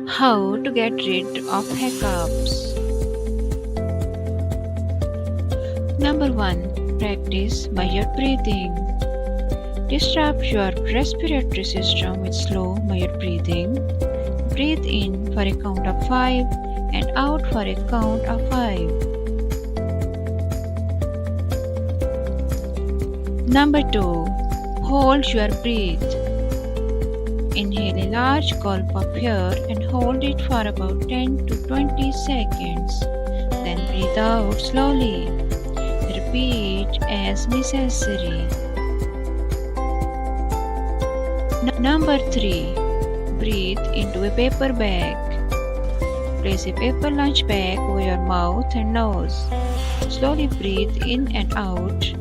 How to get rid of hiccups. Number 1. Practice measured breathing. Disrupt your respiratory system with slow measured breathing. Breathe in for a count of 5 and out for a count of 5. Number 2. Hold your breath. Inhale a large gulp of air and hold it for about 10 to 20 seconds. Then breathe out slowly. Repeat as necessary. Number 3. Breathe into a paper bag. Place a paper lunch bag over your mouth and nose. Slowly breathe in and out,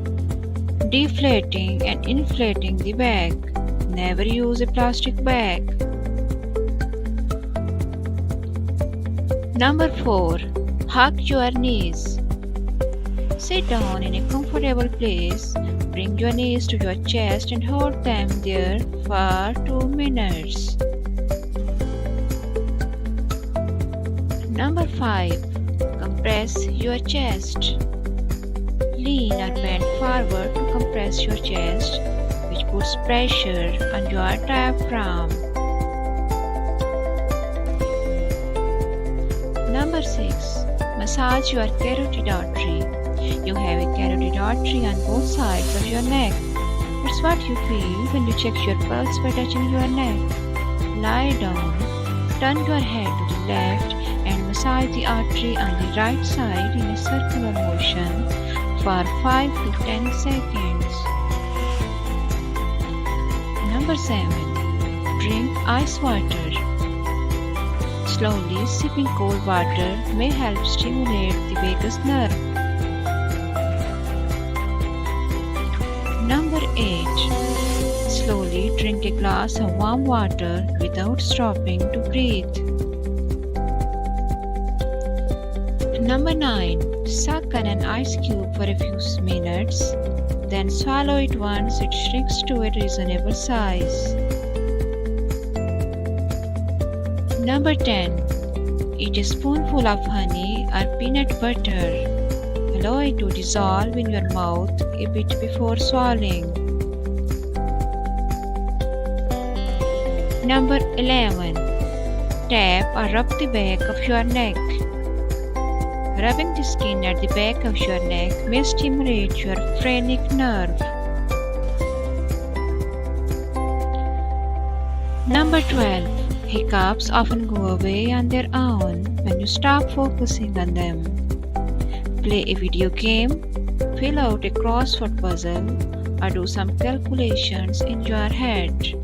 deflating and inflating the bag. Never use a plastic bag. Number 4. Hug your knees. Sit down in a comfortable place. Bring your knees to your chest and hold them there for 2 minutes. Number 5. Compress your chest. Lean or bend forward to compress your chest, which puts pressure on your diaphragm. Number 6. Massage your carotid artery. You have a carotid artery on both sides of your neck. It's what you feel when you check your pulse by touching your neck. Lie down, turn your head to the left and massage the artery on the right side in a circular motion for 5 to 10 seconds. Number 7. Drink ice water. Slowly sipping cold water may help stimulate the vagus nerve. Number 8. Slowly drink a glass of warm water without stopping to breathe. Number 9. Suck on an ice cube for a few minutes, then swallow it once it shrinks to a reasonable size. Number 10. Eat a spoonful of honey or peanut butter. Allow it to dissolve in your mouth a bit before swallowing. Number 11. Tap or rub the back of your neck. Rubbing the skin at the back of your neck may stimulate your phrenic nerve. Number 12. Hiccups often go away on their own when you stop focusing on them. Play a video game, fill out a crossword puzzle, or do some calculations in your head.